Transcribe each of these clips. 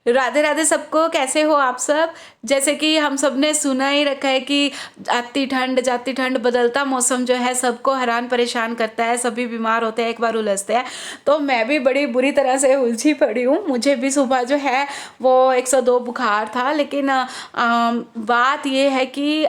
राधे राधे सबको, कैसे हो आप सब। जैसे कि हम सब ने सुना ही रखा है कि जाती ठंड बदलता मौसम जो है सबको हैरान परेशान करता है, सभी बीमार होते हैं, एक बार उलझते हैं। तो मैं भी बड़ी बुरी तरह से उलझी पड़ी हूँ। मुझे भी सुबह जो है वो 102 बुखार था। लेकिन बात ये है कि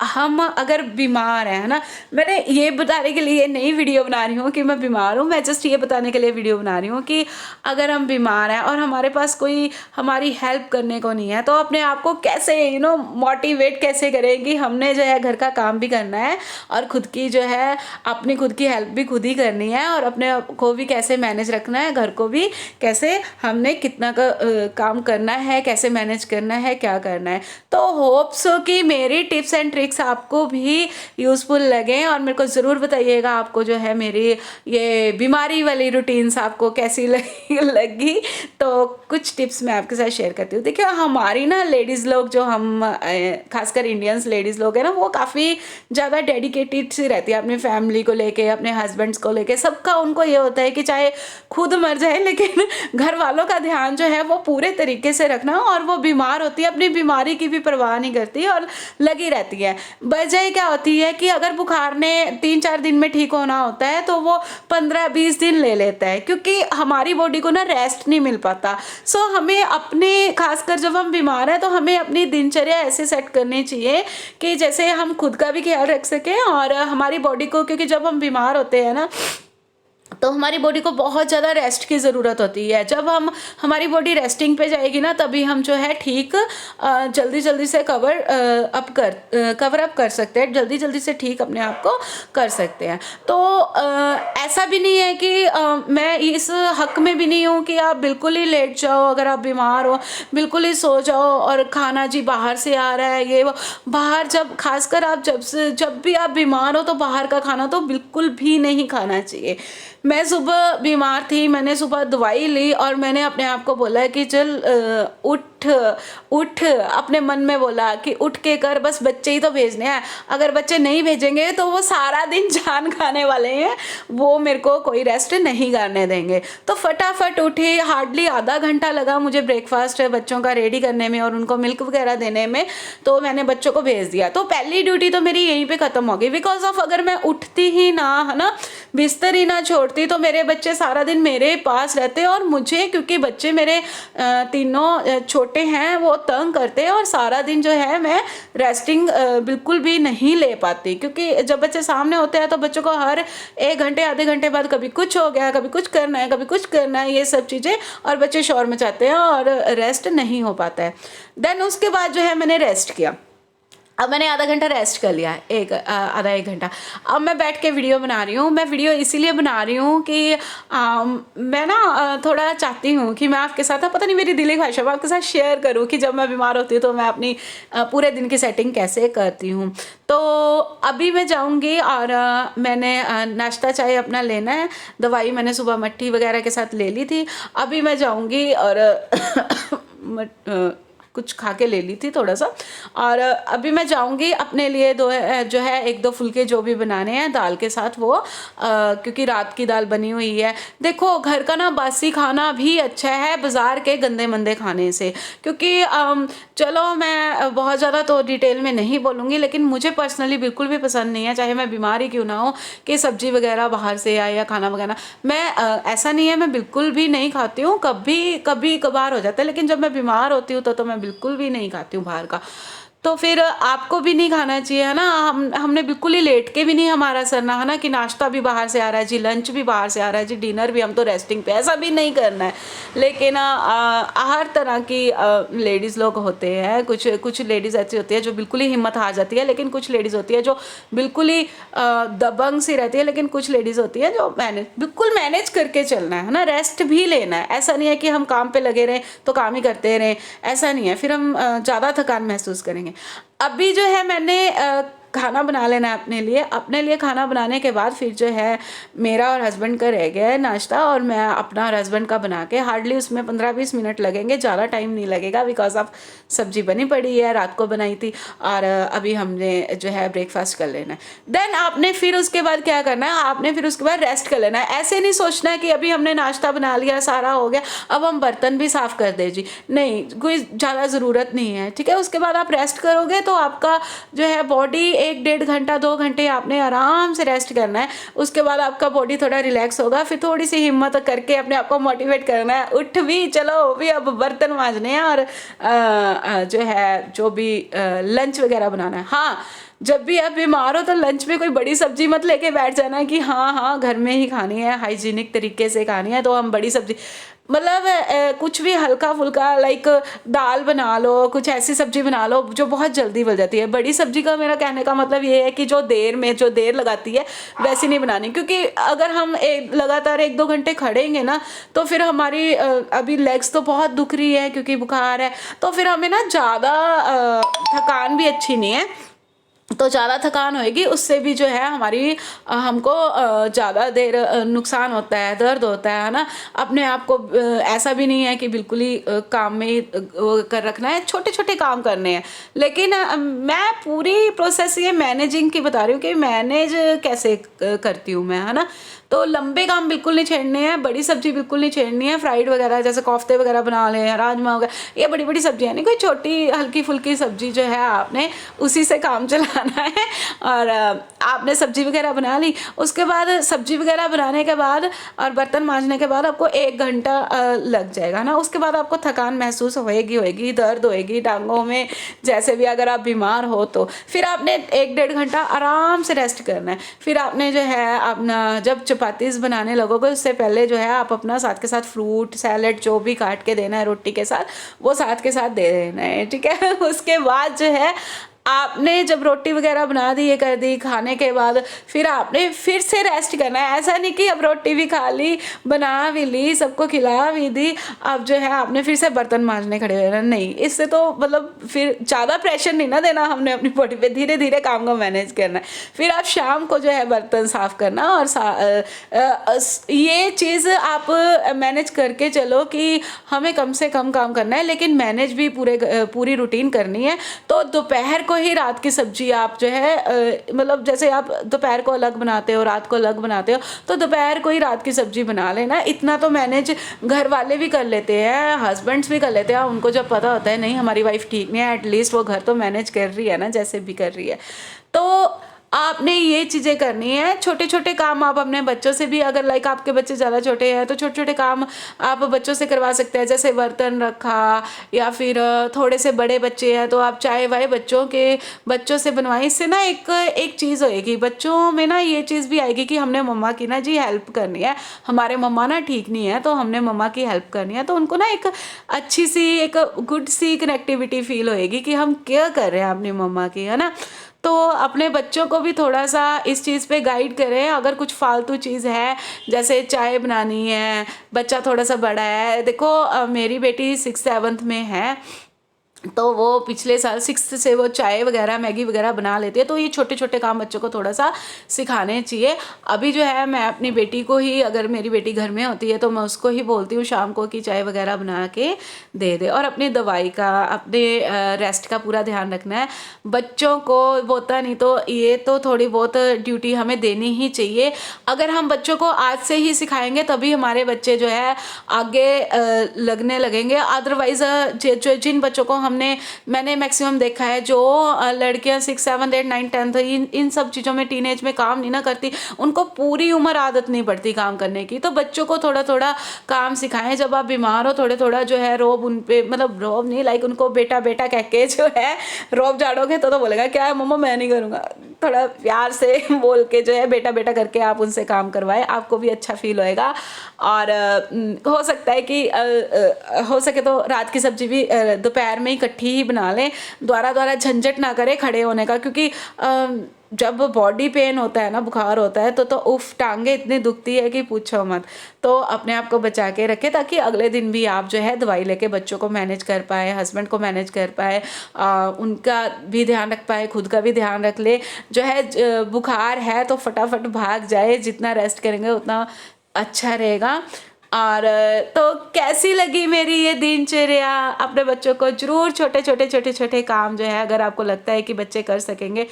हम अगर बीमार हैं, है ना, मैंने ये बताने के लिए नई वीडियो बना रही हूँ कि मैं बीमार हूँ। मैं जस्ट ये बताने के लिए वीडियो बना रही हूँ कि अगर हम बीमार हैं और हमारे पास कोई हमारी हेल्प करने को नहीं है, तो अपने आप को कैसे मोटिवेट कैसे करें कि हमने जो है घर का काम भी करना है और खुद की जो है अपनी खुद की हेल्प भी खुद ही करनी है, और अपने को भी कैसे मैनेज रखना है, घर को भी कैसे हमने कितना काम करना है, कैसे मैनेज करना है, क्या करना है। तो होप सो कि मेरी टिप्स एंड ट्रिक्स आपको भी यूज़फुल लगे, और मेरे को ज़रूर बताइएगा आपको जो है मेरी ये बीमारी वाली रूटीन्स आपको कैसी लगी। तो कुछ टिप्स मैं आपके साथ शेयर करती हूँ। देखिए, हमारी ना लेडीज़ लोग जो हम खासकर इंडियंस लेडीज़ लोग हैं ना, वो काफ़ी ज़्यादा डेडिकेटेड सी रहती है अपनी फैमिली को लेके, अपने हस्बैंड्स को लेके। सबका उनको ये होता है कि चाहे खुद मर जाए लेकिन घर वालों का ध्यान जो है वो पूरे तरीके से रखना। और वो बीमार होती है, अपनी बीमारी की भी परवाह नहीं करती और लगी रहती है। वजह क्या होती है कि अगर बुखार ने 3-4 दिन में ठीक होना होता है तो वो 15-20 दिन ले लेता है, क्योंकि हमारी बॉडी को ना रेस्ट नहीं मिल पाता। सो हमें अपने, खासकर जब हम बीमार हैं तो हमें अपनी दिनचर्या ऐसे सेट करनी चाहिए कि जैसे हम खुद का भी ख्याल रख सकें और हमारी बॉडी को, क्योंकि जब हम बीमार होते हैं ना तो हमारी बॉडी को बहुत ज़्यादा रेस्ट की ज़रूरत होती है। जब हमारी बॉडी रेस्टिंग पे जाएगी ना, तभी हम जो है ठीक जल्दी जल्दी से कवर अप कर सकते हैं, जल्दी जल्दी से ठीक अपने आप को कर सकते हैं। तो ऐसा भी नहीं है कि मैं इस हक में भी नहीं हूँ कि आप बिल्कुल ही लेट जाओ, अगर आप बीमार हो बिल्कुल ही सो जाओ और खाना जी बाहर से आ रहा है ये वो। बाहर जब खासकर आप जब भी आप बीमार हो तो बाहर का खाना तो बिल्कुल भी नहीं खाना चाहिए। मैं सुबह बीमार थी, मैंने सुबह दवाई ली और मैंने अपने आप को बोला कि चल उठ, अपने मन में बोला कि उठ के कर, बस बच्चे ही तो भेजने हैं। अगर बच्चे नहीं भेजेंगे तो वो सारा दिन जान खाने वाले हैं, वो मेरे को कोई रेस्ट नहीं करने देंगे। तो फटाफट उठी, हार्डली आधा घंटा लगा मुझे ब्रेकफास्ट बच्चों का रेडी करने में और उनको मिल्क वगैरह देने में। तो मैंने बच्चों को भेज दिया। तो पहली ड्यूटी तो मेरी यहीं पे ख़त्म हो गई, बिकॉज ऑफ अगर मैं उठती ही ना, है ना, बिस्तर ही ना छोड़ती, तो मेरे बच्चे सारा दिन मेरे पास रहते और मुझे, क्योंकि बच्चे मेरे तीनों छोटे हैं, वो तंग करते हैं और सारा दिन जो है मैं रेस्टिंग बिल्कुल भी नहीं ले पाती। क्योंकि जब बच्चे सामने होते हैं तो बच्चों को हर 1 घंटे आधे घंटे बाद कभी कुछ हो गया, कभी कुछ करना है, कभी कुछ करना है, ये सब चीज़ें, और बच्चे शोर मचाते हैं और रेस्ट नहीं हो पाता है। देन उसके बाद जो है मैंने रेस्ट किया। अब मैंने आधा घंटा रेस्ट कर लिया, आधा 1 घंटा। अब मैं बैठ के वीडियो बना रही हूँ। मैं वीडियो इसीलिए बना रही हूँ कि मैं ना थोड़ा चाहती हूँ कि मैं आपके साथ, पता नहीं मेरी दिली ख्वाहिश है, मैं आपके साथ शेयर करूँ कि जब मैं बीमार होती हूँ तो मैं अपनी पूरे दिन की सेटिंग कैसे करती हूँ। तो अभी मैं जाऊँगी और मैंने नाश्ता चाय अपना लेना है। दवाई मैंने सुबह मट्ठी वगैरह के साथ ले ली थी। अभी मैं जाऊँगी और कुछ खा के ले ली थी थोड़ा सा, और अभी मैं जाऊंगी अपने लिए जो है 1-2 फुलके जो भी बनाने हैं दाल के साथ, वो क्योंकि रात की दाल बनी हुई है। देखो, घर का ना बासी खाना भी अच्छा है बाज़ार के गंदे मंदे खाने से। क्योंकि चलो मैं बहुत ज़्यादा तो डिटेल में नहीं बोलूँगी, लेकिन मुझे पर्सनली बिल्कुल भी पसंद नहीं है, चाहे मैं बीमार ही क्यों ना हो, कि सब्जी वगैरह बाहर से आए या खाना वगैरह। मैं ऐसा नहीं है, मैं बिल्कुल भी नहीं खाती हूँ, कभी कभार हो जाता है, लेकिन जब मैं बीमार होती हूँ तो मैं बिल्कुल भी नहीं खाती हूँ बाहर का। तो फिर आपको भी नहीं खाना चाहिए, है ना। हमने बिल्कुल ही लेट के भी नहीं हमारा सरना, है ना, कि नाश्ता भी बाहर से आ रहा है जी, लंच भी बाहर से आ रहा है जी, डिनर भी, हम तो रेस्टिंग पे, ऐसा भी नहीं करना है। लेकिन हर तरह की लेडीज़ लोग होते हैं। कुछ लेडीज़ ऐसी होती है जो बिल्कुल ही हिम्मत हार जाती है, लेकिन कुछ लेडीज़ होती है जो बिल्कुल ही दबंग सी रहती है, लेकिन कुछ लेडीज़ होती है जो बिल्कुल मैनेज करके चलना है ना, रेस्ट भी लेना है। ऐसा नहीं है कि हम काम पे लगे रहें तो काम ही करते रहें, ऐसा नहीं है, फिर हम ज़्यादा थकान महसूस करेंगे। अभी जो है मैंने खाना बना लेना है अपने लिए खाना बनाने के बाद फिर जो है मेरा और हस्बैंड का रह गया है नाश्ता, और मैं अपना और हस्बैंड का बना के हार्डली उसमें 15-20 मिनट लगेंगे, ज़्यादा टाइम नहीं लगेगा बिकॉज ऑफ सब्जी बनी पड़ी है, रात को बनाई थी, और अभी हमने जो है ब्रेकफास्ट कर लेना है। देन आपने फिर उसके बाद क्या करना है, आपने फिर उसके बाद रेस्ट कर लेना है। ऐसे नहीं सोचना है कि अभी हमने नाश्ता बना लिया, सारा हो गया, अब हम बर्तन भी साफ़ कर दे जी, नहीं, कोई ज़्यादा ज़रूरत नहीं है, ठीक है। उसके बाद आप रेस्ट करोगे तो आपका जो है बॉडी 1-1.5 घंटा 2 घंटे आपने आराम से रेस्ट करना है। उसके बाद आपका बॉडी थोड़ा रिलैक्स होगा, फिर थोड़ी सी हिम्मत करके अपने आप को मोटिवेट करना है, उठ भी चलो भी अब बर्तन मांजने हैं और जो है जो भी लंच वगैरह बनाना है। हाँ, जब भी आप बीमार हो तो लंच में कोई बड़ी सब्जी मत लेके बैठ जाना कि हाँ घर में ही खानी है, हाइजीनिक तरीके से खानी है, तो हम बड़ी सब्जी मतलब कुछ भी हल्का फुल्का लाइक दाल बना लो, कुछ ऐसी सब्जी बना लो जो बहुत जल्दी बन जाती है। बड़ी सब्जी का मेरा कहने का मतलब ये है कि जो देर लगाती है वैसी नहीं बनानी, क्योंकि अगर हम लगातार 1-2 घंटे खड़ेंगे ना तो फिर हमारी अभी लेग्स तो बहुत दुख रही है क्योंकि बुखार है, तो फिर हमें ना ज़्यादा थकान भी अच्छी नहीं है, तो ज़्यादा थकान होएगी, उससे भी जो है हमारी हमको ज़्यादा देर नुकसान होता है, दर्द होता है ना। अपने आप को ऐसा भी नहीं है कि बिल्कुल ही काम में कर रखना है, छोटे छोटे काम करने हैं। लेकिन मैं पूरी प्रोसेस ये मैनेजिंग की बता रही हूँ कि मैनेज कैसे करती हूँ मैं, है ना। तो लंबे काम बिल्कुल नहीं छेड़ने हैं, बड़ी सब्जी बिल्कुल नहीं छेड़नी है। फ्राइड वगैरह जैसे कोफ्ते वगैरह बना लें, राजमा वगैरह, ये बड़ी बड़ी सब्जियाँ नहीं, कोई छोटी हल्की फुल्की सब्जी जो है आपने उसी से काम चलाना है। और आपने सब्जी वगैरह बना ली, उसके बाद सब्जी वगैरह बनाने के बाद और बर्तन मांजने के बाद आपको 1 घंटा लग जाएगा ना। उसके बाद आपको थकान महसूस होएगी, दर्द होएगी टांगों में, जैसे भी अगर आप बीमार हो तो फिर आपने 1-1.5 घंटा आराम से रेस्ट करना है। फिर आपने जो है अपना जब चपातीस बनाने लगोगे उससे पहले जो है आप अपना साथ के साथ फ्रूट सैलेड जो भी काट के देना है रोटी के साथ, वो साथ के साथ दे देना है, ठीक है। उसके बाद जो है आपने जब रोटी वगैरह बना दी, ये कर दी, खाने के बाद फिर आपने फिर से रेस्ट करना है। ऐसा नहीं कि अब रोटी भी खा ली, बना भी ली, सबको खिला भी दी, अब जो है आपने फिर से बर्तन मांजने खड़े हो जाना, नहीं। इससे तो मतलब फिर ज़्यादा प्रेशर नहीं ना देना हमने अपनी बॉडी पे, धीरे धीरे काम को मैनेज करना है। फिर आप शाम को जो है बर्तन साफ़ करना, और ये चीज़ आप मैनेज करके चलो कि हमें कम से कम काम करना है, लेकिन मैनेज भी पूरी रूटीन करनी है। तो दोपहर को ही रात की सब्जी आप जो है मतलब जैसे आप दोपहर को अलग बनाते हो, रात को अलग बनाते हो, तो दोपहर को ही रात की सब्जी बना लेना। इतना तो मैनेज घर वाले भी कर लेते हैं, हस्बैंड्स भी कर लेते हैं। उनको जब पता होता है नहीं हमारी वाइफ ठीक नहीं है, एटलीस्ट वो घर तो मैनेज कर रही है ना, जैसे भी कर रही है। तो आपने ये चीज़ें करनी है। छोटे छोटे काम आप अपने बच्चों से भी, अगर लाइक आपके बच्चे ज़्यादा छोटे हैं तो छोटे छोटे काम आप बच्चों से करवा सकते हैं, जैसे बर्तन रखा, या फिर थोड़े से बड़े बच्चे हैं तो आप चाय वाय बच्चों से बनवाएं। इससे ना एक चीज़ होएगी बच्चों में ना, ये चीज़ भी आएगी कि हमने मम्मा की ना जी हेल्प करनी है, हमारे मम्मा ना ठीक नहीं है तो हमने मम्मा की हेल्प करनी है। तो उनको ना एक अच्छी सी एक गुड सी कनेक्टिविटी फील होएगी कि हम क्या कर रहे हैं अपनी मम्मा की, है ना। तो अपने बच्चों को भी थोड़ा सा इस चीज़ पे गाइड करें। अगर कुछ फालतू चीज़ है जैसे चाय बनानी है, बच्चा थोड़ा सा बड़ा है, देखो मेरी बेटी 6th-7th में है, तो वो पिछले साल 6th से वो चाय वगैरह मैगी वगैरह बना लेती है। तो ये छोटे छोटे काम बच्चों को थोड़ा सा सिखाने चाहिए। अभी जो है मैं अपनी बेटी को ही, अगर मेरी बेटी घर में होती है तो मैं उसको ही बोलती हूँ शाम को कि चाय वगैरह बना के दे दे। और अपनी दवाई का, अपने रेस्ट का पूरा ध्यान रखना है। बच्चों को होता नहीं तो ये तो थोड़ी बहुत ड्यूटी हमें देनी ही चाहिए। अगर हम बच्चों को आज से ही सिखाएंगे तभी हमारे बच्चे जो है आगे लगने लगेंगे। अदरवाइज़ जिन बच्चों को मैंने मैक्सिमम देखा है, जो लड़कियां 6, 7, 8, 9, 10 इन सब चीज़ों में टीनेज में काम नहीं ना करती, उनको पूरी उम्र आदत नहीं पड़ती काम करने की। तो बच्चों को थोड़ा थोड़ा काम सिखाएं। जब आप बीमार हो थोड़ा थोड़ा जो है रोब उन पे, मतलब रोब नहीं, लाइक उनको बेटा बेटा कह के जो है रोब झाड़ोगे तो बोलेगा क्या है मम्मा मैं नहीं करूँगा। थोड़ा प्यार से बोल के जो है बेटा बेटा करके आप उनसे काम करवाएं, आपको भी अच्छा फील होएगा। और हो सकता है कि हो सके तो रात की सब्जी भी दोपहर में ही इकट्ठी ही बना लें, दोबारा झंझट ना करें खड़े होने का, क्योंकि जब बॉडी पेन होता है ना, बुखार होता है तो उफ, टांगे इतनी दुखती है कि पूछो मत। तो अपने आप को बचा के रखें ताकि अगले दिन भी आप जो है दवाई लेके बच्चों को मैनेज कर पाए, हस्बैंड को मैनेज कर पाए, उनका भी ध्यान रख पाए, खुद का भी ध्यान रख ले। जो है बुखार है तो फटाफट भाग जाए, जितना रेस्ट करेंगे उतना अच्छा रहेगा। और तो कैसी लगी मेरी ये दिनचर्या? अपने बच्चों को ज़रूर छोटे काम जो है, अगर आपको लगता है कि बच्चे कर सकेंगे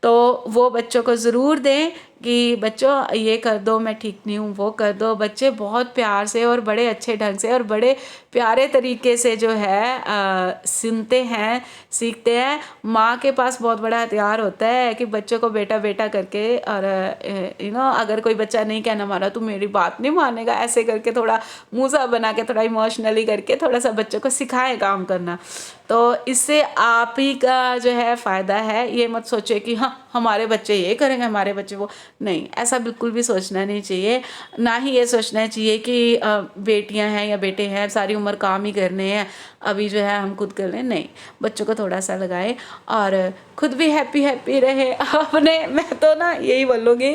तो वो बच्चों को ज़रूर दें कि बच्चों ये कर दो, मैं ठीक नहीं हूँ, वो कर दो। बच्चे बहुत प्यार से और बड़े अच्छे ढंग से और बड़े प्यारे तरीके से जो है सुनते हैं, सीखते हैं। माँ के पास बहुत बड़ा हथियार होता है कि बच्चों को बेटा बेटा करके, और अगर कोई बच्चा नहीं कहना माना तो मेरी बात नहीं मानेगा, ऐसे करके थोड़ा मुँह सा बना के, थोड़ा इमोशनली करके थोड़ा सा बच्चों को सिखाएं काम करना। तो इससे आप ही का जो है फ़ायदा है। ये मत सोचे कि हाँ हमारे बच्चे ये करेंगे, हमारे बच्चे वो, नहीं, ऐसा बिल्कुल भी सोचना नहीं चाहिए। ना ही ये सोचना चाहिए कि बेटियां हैं या बेटे हैं सारी उम्र काम ही करने हैं, अभी जो है हम खुद कर लें। नहीं, बच्चों को थोड़ा सा लगाए और खुद भी हैप्पी रहे अपने। मैं तो ना यही बोलूँगी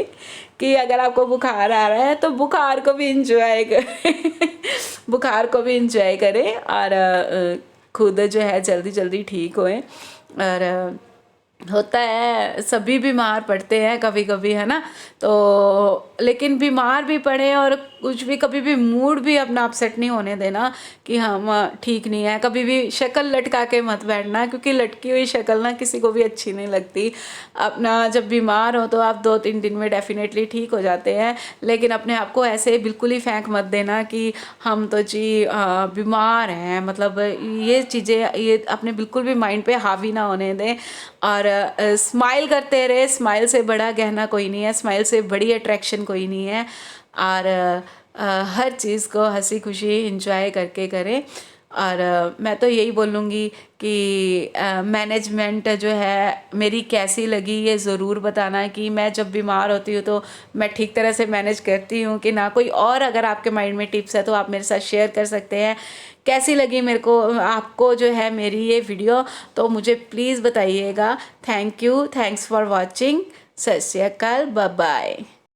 कि अगर आपको बुखार आ रहा है तो बुखार को भी इंजॉय करें बुखार को भी इंजॉय करें और खुद जो है जल्दी ठीक होएं। और होता है सभी बीमार पड़ते हैं कभी कभी, है ना। तो लेकिन बीमार भी पड़े और कुछ भी, कभी भी मूड भी अपना अपसेट नहीं होने देना कि हम ठीक नहीं है। कभी भी शक्ल लटका के मत बैठना, क्योंकि लटकी हुई शक्ल ना किसी को भी अच्छी नहीं लगती। अपना जब बीमार हो तो आप 2-3 दिन में डेफिनेटली ठीक हो जाते हैं, लेकिन अपने आप को ऐसे बिल्कुल ही फेंक मत देना कि हम तो जी बीमार हैं। मतलब ये चीज़ें ये अपने बिल्कुल भी माइंड पे हावी ना होने दें और स्माइल करते रहे। स्माइल से बड़ा गहना कोई नहीं है, स्माइल से बड़ी अट्रैक्शन कोई नहीं है। और हर चीज़ को हंसी खुशी इंजॉय करके करें। और मैं तो यही बोलूँगी कि मैनेजमेंट जो है मेरी कैसी लगी ये ज़रूर बताना कि मैं जब बीमार होती हूँ तो मैं ठीक तरह से मैनेज करती हूँ कि ना। कोई और अगर आपके माइंड में टिप्स है तो आप मेरे साथ शेयर कर सकते हैं। कैसी लगी मेरे को आपको जो है मेरी ये वीडियो, तो मुझे प्लीज़ बताइएगा। Thank you, thanks for watching. सत श्री अकाल, बाय बाय।